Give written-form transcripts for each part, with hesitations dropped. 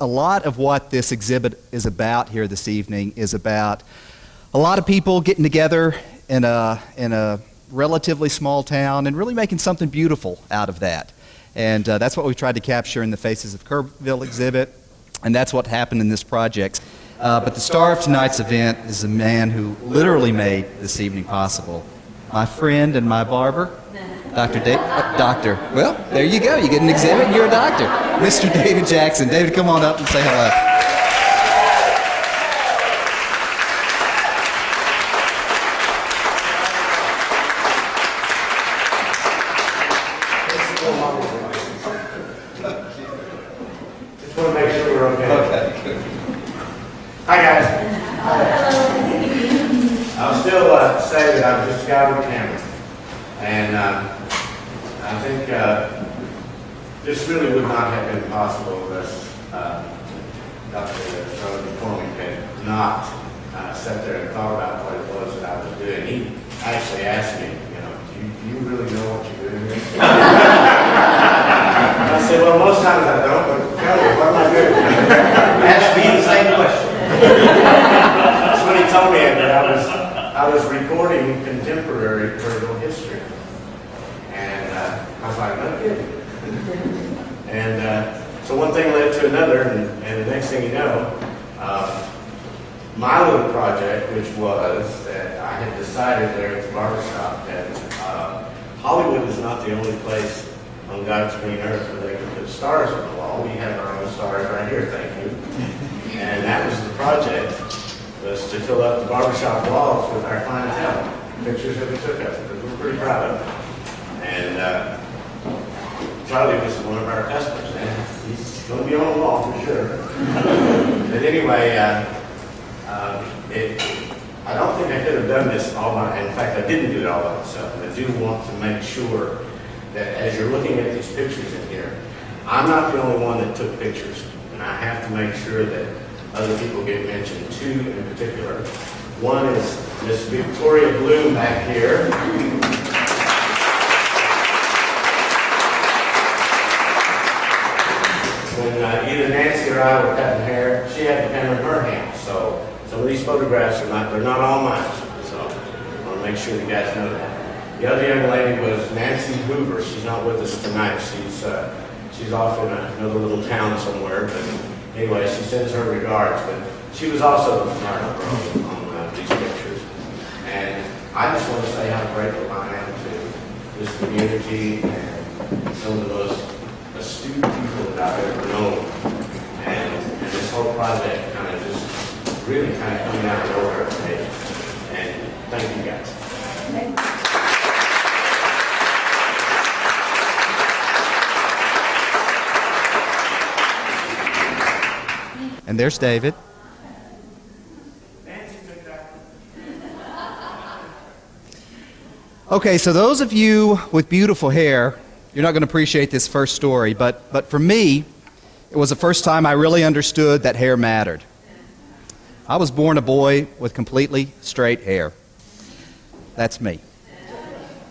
a lot of what this exhibit is about here this evening is about a lot of people getting together in a relatively small town and really making something beautiful out of that. And that's what we tried to capture in the Faces of Kerrville exhibit, and that's what happened in this project. But the star of tonight's event is a man who literally made this evening possible. My friend and my barber, Doctor. Well, there you go. You get an exhibit and you're a doctor. Mr. David Jackson. David, come on up and say hello. Just want to make sure we're okay. Okay, good. Hi, guys. I'll still say that I'm just a guy with a camera. And I think this really would not have been possible unless Dr. McCormick had not sat there and thought about what it was that I was doing. He actually asked me, do you really know what you're doing here? I said, well, most times I don't, but tell me, what am I doing? Ask me the same question. That's what he told me, that I was recording contemporary criminal history. I was like, no kidding. And so one thing led to another, and the next thing you know, my little project, which was that I had decided there at the Barbershop that Hollywood is not the only place on God's green earth where they can put stars on the wall. We have our own stars right here, thank you. And that was the project, was to fill up the Barbershop walls with our clientele, pictures that we took of it, because we're pretty proud of it. And Charlie was one of our customers, and he's going to be on the wall for sure. But anyway, I don't think I could have done this all by, in fact, I didn't do it all by myself. I do want to make sure that as you're looking at these pictures in here, I'm not the only one that took pictures, and I have to make sure that other people get mentioned, two in particular. One is Miss Victoria Bloom back here. When either Nancy or I were cutting hair, she had the camera in her hand. So some of these photographs they're not all mine. So I want to make sure you guys know that. The other young lady was Nancy Hoover. She's not with us tonight. She's off in another little town somewhere. But anyway, she sends her regards. But she was also the photographer on these pictures. And I just want to say how grateful I am to this community and some of the most astute people that I've ever known, and this whole project kind of just really kind of coming out of nowhere for me. And thank you guys. And there's David. Okay, so those of you with beautiful hair, you're not going to appreciate this first story, but for me, it was the first time I really understood that hair mattered. I was born a boy with completely straight hair. That's me.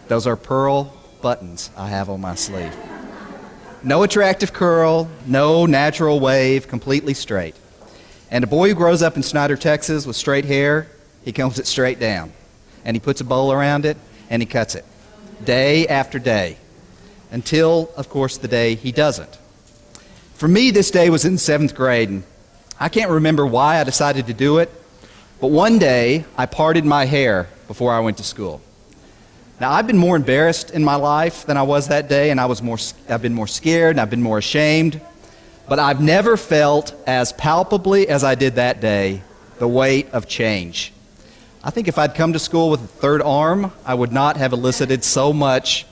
Those are pearl buttons I have on my sleeve. No attractive curl, no natural wave, completely straight. And a boy who grows up in Snyder, Texas with straight hair, he combs it straight down. And he puts a bowl around it, and he cuts it. Day after day. Until, of course, the day he doesn't. For me, this day was in 7th grade, and I can't remember why I decided to do it, but one day I parted my hair before I went to school. Now, I've been more embarrassed in my life than I was that day, and I've been more scared, and I've been more ashamed, but I've never felt as palpably as I did that day the weight of change. I think if I'd come to school with a third arm, I would not have elicited so much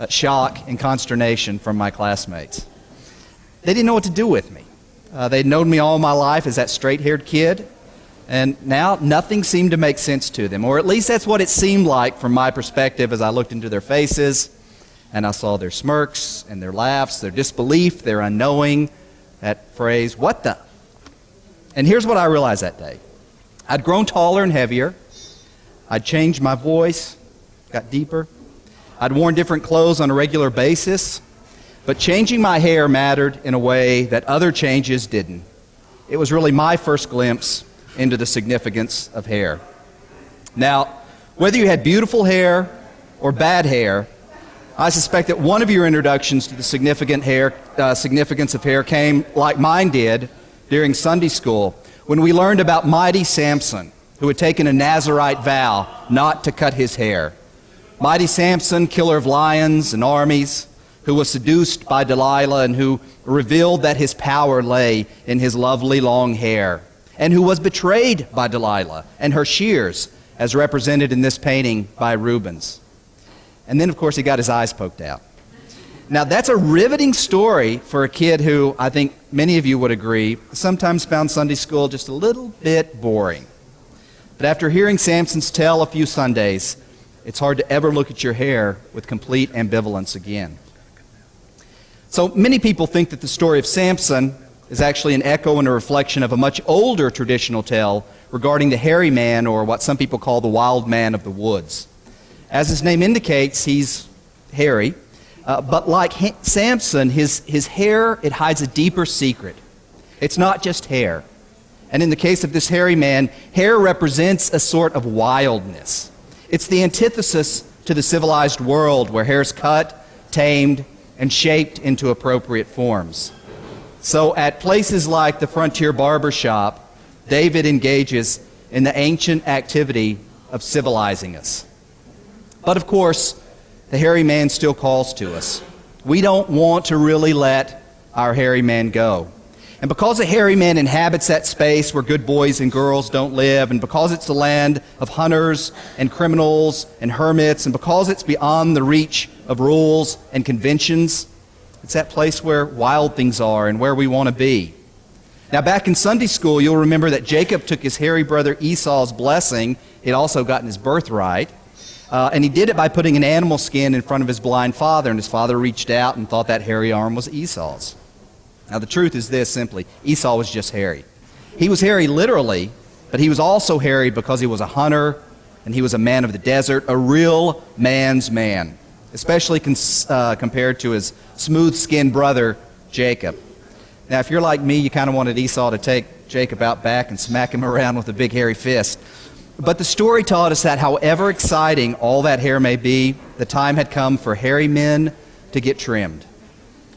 shock and consternation from my classmates. They didn't know what to do with me. They'd known me all my life as that straight-haired kid, and now nothing seemed to make sense to them, or at least that's what it seemed like from my perspective as I looked into their faces, and I saw their smirks and their laughs, their disbelief, their unknowing, that phrase, "What the?" And here's what I realized that day. I'd grown taller and heavier. I'd changed my voice, got deeper. I'd worn different clothes on a regular basis, but changing my hair mattered in a way that other changes didn't. it was really my first glimpse into the significance of hair. Now, whether you had beautiful hair or bad hair, I suspect that one of your introductions to the significance of hair came, like mine did, during Sunday school, when we learned about mighty Samson, who had taken a Nazirite vow not to cut his hair. Mighty Samson, killer of lions and armies, who was seduced by Delilah and who revealed that his power lay in his lovely long hair, and who was betrayed by Delilah and her shears, as represented in this painting by Rubens. And then, of course, he got his eyes poked out. Now, that's a riveting story for a kid who, I think many of you would agree, sometimes found Sunday school just a little bit boring. But after hearing Samson's tale a few Sundays, it's hard to ever look at your hair with complete ambivalence again. So many people think that the story of Samson is actually an echo and a reflection of a much older traditional tale regarding the hairy man, or what some people call the wild man of the woods. As his name indicates, he's hairy, but like Samson, his hair, it hides a deeper secret. It's not just hair. And in the case of this hairy man, hair represents a sort of wildness. It's the antithesis to the civilized world where hair's cut, tamed, and shaped into appropriate forms. So at places like the Frontier Barbershop, David engages in the ancient activity of civilizing us. But of course, the hairy man still calls to us. We don't want to really let our hairy man go. And because a hairy man inhabits that space where good boys and girls don't live, and because it's the land of hunters and criminals and hermits, and because it's beyond the reach of rules and conventions, it's that place where wild things are and where we want to be. Now, back in Sunday school, you'll remember that Jacob took his hairy brother Esau's blessing. He'd also gotten his birthright. And he did it by putting an animal skin in front of his blind father, and his father reached out and thought that hairy arm was Esau's. Now, the truth is this simply: Esau was just hairy. He was hairy literally, but he was also hairy because he was a hunter and he was a man of the desert, a real man's man, especially compared to his smooth-skinned brother, Jacob. Now, if you're like me, you kind of wanted Esau to take Jacob out back and smack him around with a big hairy fist. But the story taught us that however exciting all that hair may be, the time had come for hairy men to get trimmed.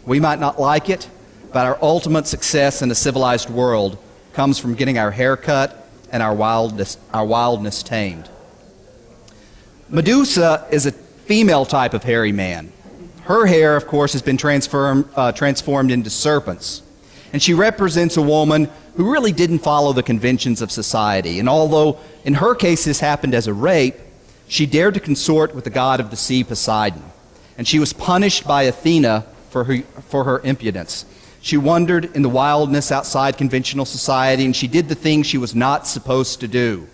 We might not like it, but our ultimate success in a civilized world comes from getting our hair cut and our wildness tamed. Medusa is a female type of hairy man. Her hair, of course, has been transformed into serpents. And she represents a woman who really didn't follow the conventions of society. And although in her case this happened as a rape, she dared to consort with the god of the sea, Poseidon. And she was punished by Athena for her impudence. She wandered in the wildness outside conventional society, and she did the things she was not supposed to do.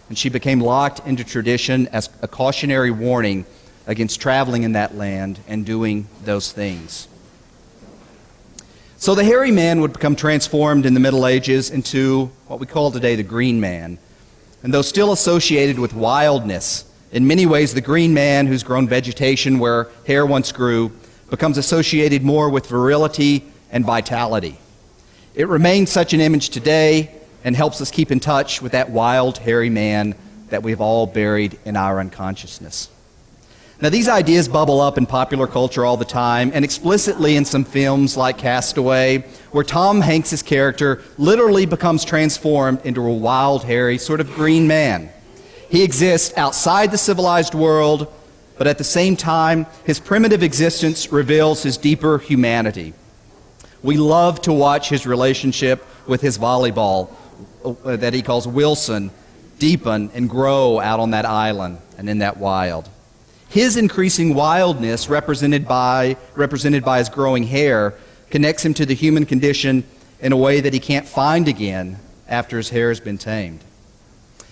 And she became locked into tradition as a cautionary warning against traveling in that land and doing those things. So the hairy man would become transformed in the Middle Ages into what we call today the green man. And though still associated with wildness, in many ways the green man who's grown vegetation where hair once grew becomes associated more with virility and vitality. It remains such an image today and helps us keep in touch with that wild, hairy man that we've all buried in our unconsciousness. Now, these ideas bubble up in popular culture all the time, and explicitly in some films like Castaway, where Tom Hanks' character literally becomes transformed into a wild, hairy, sort of green man. He exists outside the civilized world, but at the same time, his primitive existence reveals his deeper humanity. We love to watch his relationship with his volleyball, that he calls Wilson, deepen and grow out on that island and in that wild. His increasing wildness, represented by his growing hair, connects him to the human condition in a way that he can't find again after his hair has been tamed.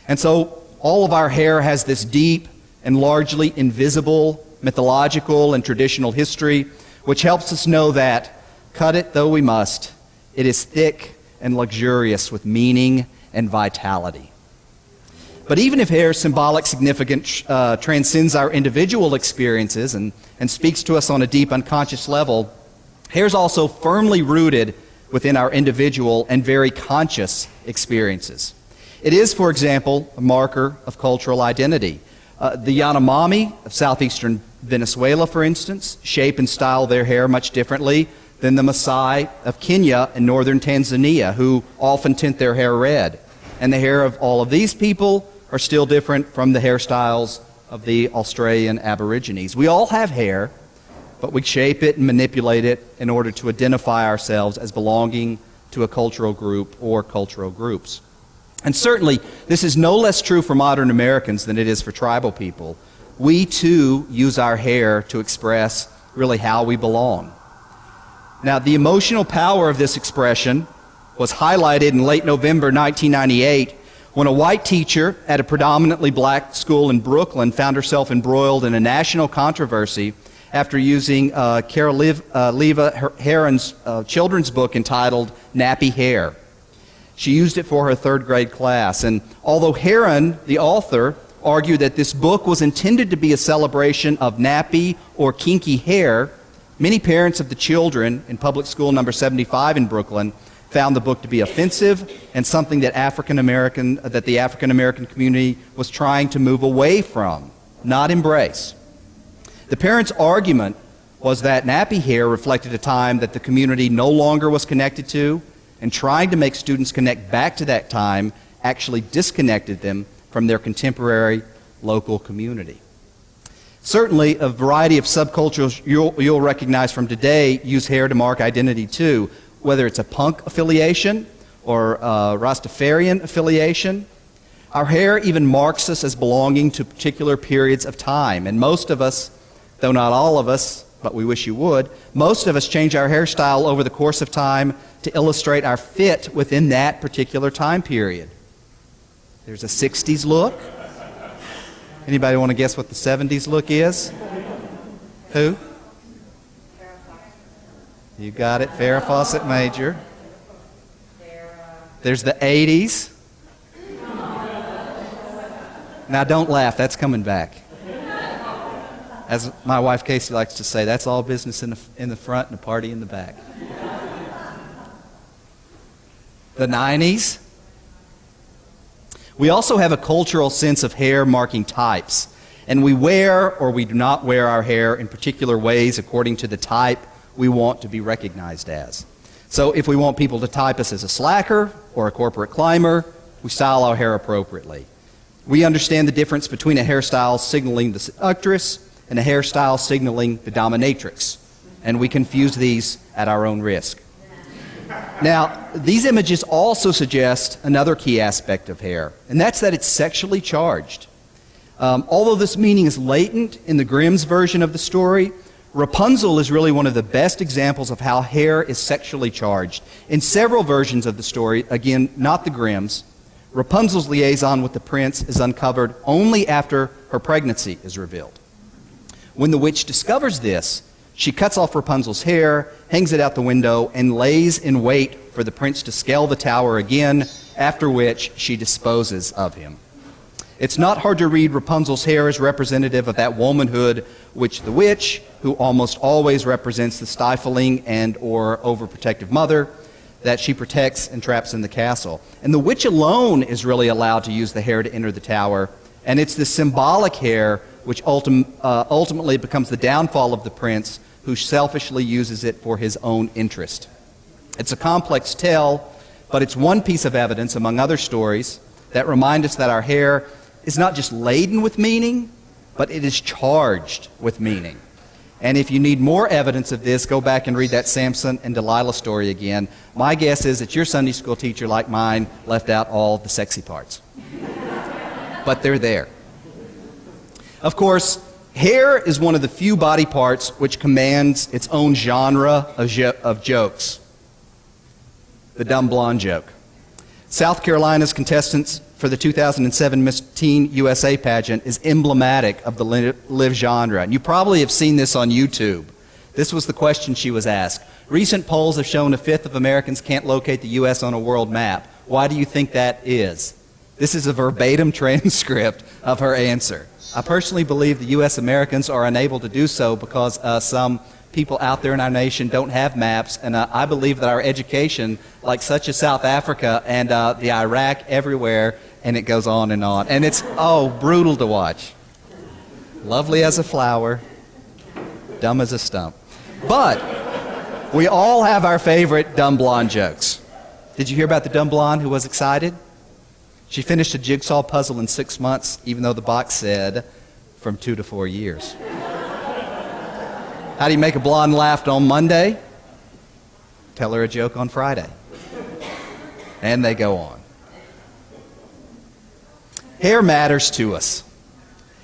And so all of our hair has this deep and largely invisible mythological and traditional history, which helps us know that, cut it though we must, it is thick and luxurious with meaning and vitality. But even if hair's symbolic significance transcends our individual experiences and speaks to us on a deep unconscious level, hair's also firmly rooted within our individual and very conscious experiences. It is, for example, a marker of cultural identity. The Yanomami of southeastern Venezuela, for instance, shape and style their hair much differently than the Maasai of Kenya and northern Tanzania, who often tint their hair red. And the hair of all of these people are still different from the hairstyles of the Australian Aborigines. We all have hair, but we shape it and manipulate it in order to identify ourselves as belonging to a cultural group or cultural groups. And certainly, this is no less true for modern Americans than it is for tribal people. We, too, use our hair to express really how we belong. Now, the emotional power of this expression was highlighted in late November 1998 when a white teacher at a predominantly black school in Brooklyn found herself embroiled in a national controversy after using Kerrville Heron's children's book entitled Nappy Hair. She used it for her third grade class, and although Heron, the author, argued that this book was intended to be a celebration of nappy or kinky hair, many parents of the children in public school number 75 in Brooklyn found the book to be offensive and something that the African American community was trying to move away from, not embrace. The parents' argument was that nappy hair reflected a time that the community no longer was connected to, and trying to make students connect back to that time actually disconnected them from their contemporary local community. Certainly, a variety of subcultures you'll recognize from today use hair to mark identity too, whether it's a punk affiliation or a Rastafarian affiliation. Our hair even marks us as belonging to particular periods of time, and most of us, though not all of us, but we wish you would, most of us change our hairstyle over the course of time to illustrate our fit within that particular time period. There's a 60s look. Anybody want to guess what the 70s look is? Who? You got it, Farrah Fawcett Major. There's the 80s. Now don't laugh, that's coming back. As my wife Casey likes to say, that's all business in the front and a party in the back. The 90s. We also have a cultural sense of hair marking types, and we wear or we do not wear our hair in particular ways according to the type we want to be recognized as. So if we want people to type us as a slacker or a corporate climber, we style our hair appropriately. We understand the difference between a hairstyle signaling the seductress and a hairstyle signaling the dominatrix, and we confuse these at our own risk. Now, these images also suggest another key aspect of hair, and that's that it's sexually charged. Although this meaning is latent in the Grimm's version of the story, Rapunzel is really one of the best examples of how hair is sexually charged. In several versions of the story, again, not the Grimm's, Rapunzel's liaison with the prince is uncovered only after her pregnancy is revealed. When the witch discovers this, she cuts off Rapunzel's hair, hangs it out the window, and lays in wait for the prince to scale the tower again, after which she disposes of him. It's not hard to read Rapunzel's hair as representative of that womanhood which the witch, who almost always represents the stifling and or overprotective mother, that she protects and traps in the castle. And the witch alone is really allowed to use the hair to enter the tower, and it's the symbolic hair which ultimately becomes the downfall of the prince, who selfishly uses it for his own interest. It's a complex tale, but it's one piece of evidence, among other stories, that remind us that our hair is not just laden with meaning, but it is charged with meaning. And if you need more evidence of this, go back and read that Samson and Delilah story again. My guess is that your Sunday school teacher, like mine, left out all the sexy parts. But they're there. Of course, hair is one of the few body parts which commands its own genre of jokes. The dumb blonde joke. South Carolina's contestants for the 2007 Miss Teen USA pageant is emblematic of the live genre. And you probably have seen this on YouTube. This was the question she was asked. Recent polls have shown a fifth of Americans can't locate the U.S. on a world map. Why do you think that is? This is a verbatim transcript of her answer. I personally believe the U.S. Americans are unable to do so because some people out there in our nation don't have maps, and I believe that our education, like such as South Africa and the Iraq everywhere, and it goes on, and it's, brutal to watch. Lovely as a flower, dumb as a stump. But we all have our favorite dumb blonde jokes. Did you hear about the dumb blonde who was excited? She finished a jigsaw puzzle in 6 months, even though the box said from 2 to 4 years. How do you make a blonde laugh on Monday? Tell her a joke on Friday. And they go on. Hair matters to us.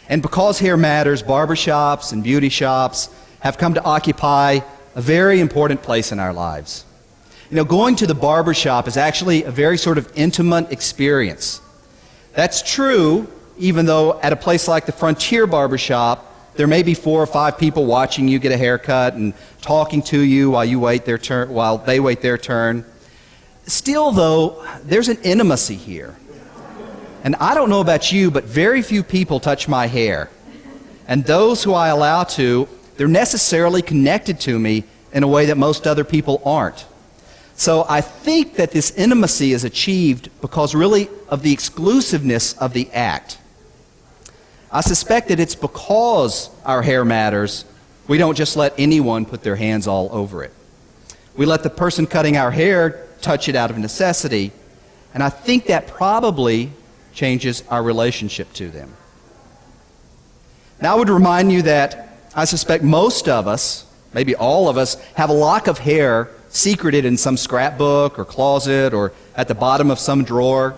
And because hair matters, barbershops and beauty shops have come to occupy a very important place in our lives. You know, going to the barbershop is actually a very sort of intimate experience. That's true, even though at a place like the Frontier Barbershop, there may be 4 or 5 people watching you get a haircut and talking to you while they wait their turn. Still, though, there's an intimacy here. And I don't know about you, but very few people touch my hair. And those who I allow to, they're necessarily connected to me in a way that most other people aren't. So I think that this intimacy is achieved because really of the exclusiveness of the act. I suspect that it's because our hair matters, we don't just let anyone put their hands all over it. We let the person cutting our hair touch it out of necessity, and I think that probably changes our relationship to them. Now I would remind you that I suspect most of us, maybe all of us, have a lock of hair secreted in some scrapbook or closet or at the bottom of some drawer.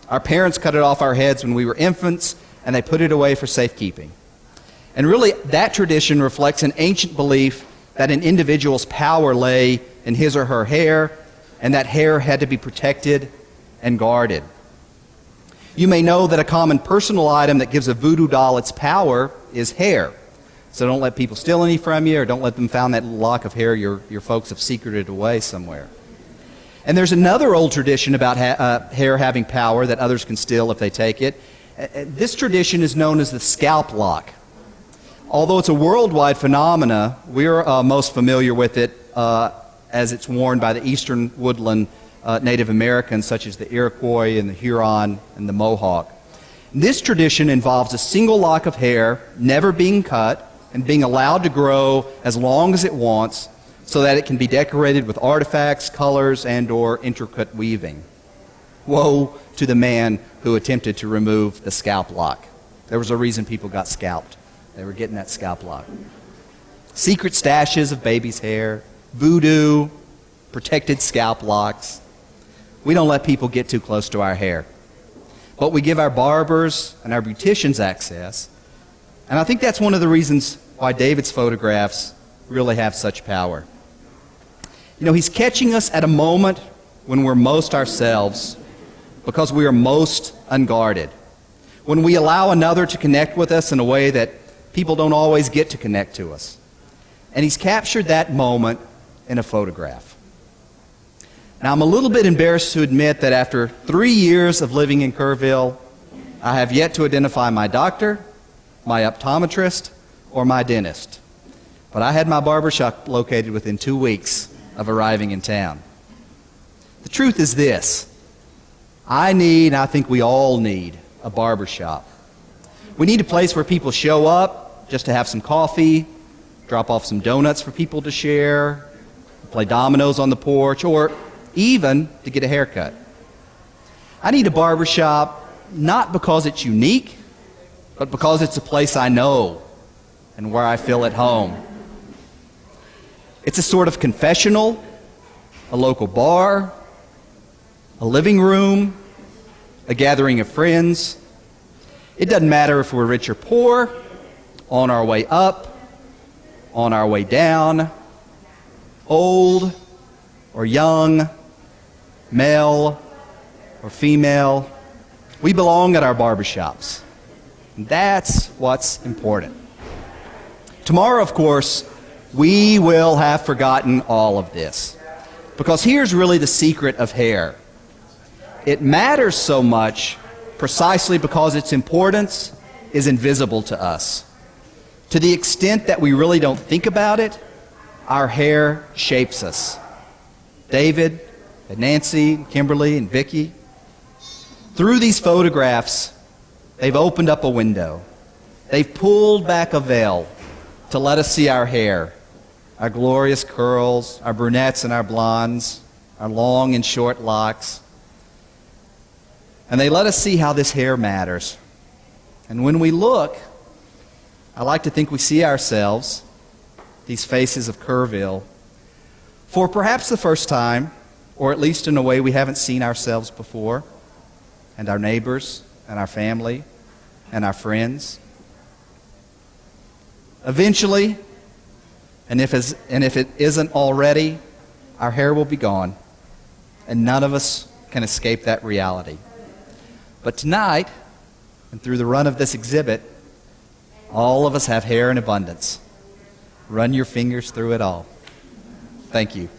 Our parents cut it off our heads when we were infants, and they put it away for safekeeping. And really, that tradition reflects an ancient belief that an individual's power lay in his or her hair, and that hair had to be protected and guarded. You may know that a common personal item that gives a voodoo doll its power is hair. So don't let people steal any from you, or don't let them find that lock of hair your folks have secreted away somewhere. And there's another old tradition about hair having power that others can steal if they take it. This tradition is known as the Scalp Lock. Although it's a worldwide phenomena, we're most familiar with it as it's worn by the eastern woodland Native Americans, such as the Iroquois and the Huron and the Mohawk. This tradition involves a single lock of hair never being cut and being allowed to grow as long as it wants so that it can be decorated with artifacts, colors, and/or intricate weaving. Woe to the man who attempted to remove the scalp lock. There was a reason people got scalped. They were getting that scalp lock. Secret stashes of baby's hair, voodoo, protected scalp locks. We don't let people get too close to our hair. But we give our barbers and our beauticians access. And I think that's one of the reasons why David's photographs really have such power. You know, he's catching us at a moment when we're most ourselves, because we are most unguarded. When we allow another to connect with us in a way that people don't always get to connect to us. And he's captured that moment in a photograph. Now, I'm a little bit embarrassed to admit that after 3 years of living in Kerrville, I have yet to identify my doctor, my optometrist, or my dentist. But I had my barbershop located within 2 weeks of arriving in town. The truth is this. I think we all need a barbershop. We need a place where people show up just to have some coffee, drop off some donuts for people to share, play dominoes on the porch, or even to get a haircut. I need a barbershop not because it's unique, but because it's a place I know and where I feel at home. It's a sort of confessional, a local bar, a living room, a gathering of friends. It doesn't matter if we're rich or poor, on our way up, on our way down, old or young, male or female. We belong at our barbershops. And that's what's important. Tomorrow, of course, we will have forgotten all of this. Because here's really the secret of hair. It matters so much precisely because its importance is invisible to us. To the extent that we really don't think about it, our hair shapes us. David, and Nancy, and Kimberly, and Vicki, through these photographs, they've opened up a window. They've pulled back a veil to let us see our hair, our glorious curls, our brunettes and our blondes, our long and short locks. And they let us see how this hair matters. And when we look, I like to think we see ourselves, these faces of Kerrville, for perhaps the first time, or at least in a way we haven't seen ourselves before, and our neighbors, and our family, and our friends. Eventually, and if it isn't already, our hair will be gone, and none of us can escape that reality. But tonight, and through the run of this exhibit, all of us have hair in abundance. Run your fingers through it all. Thank you.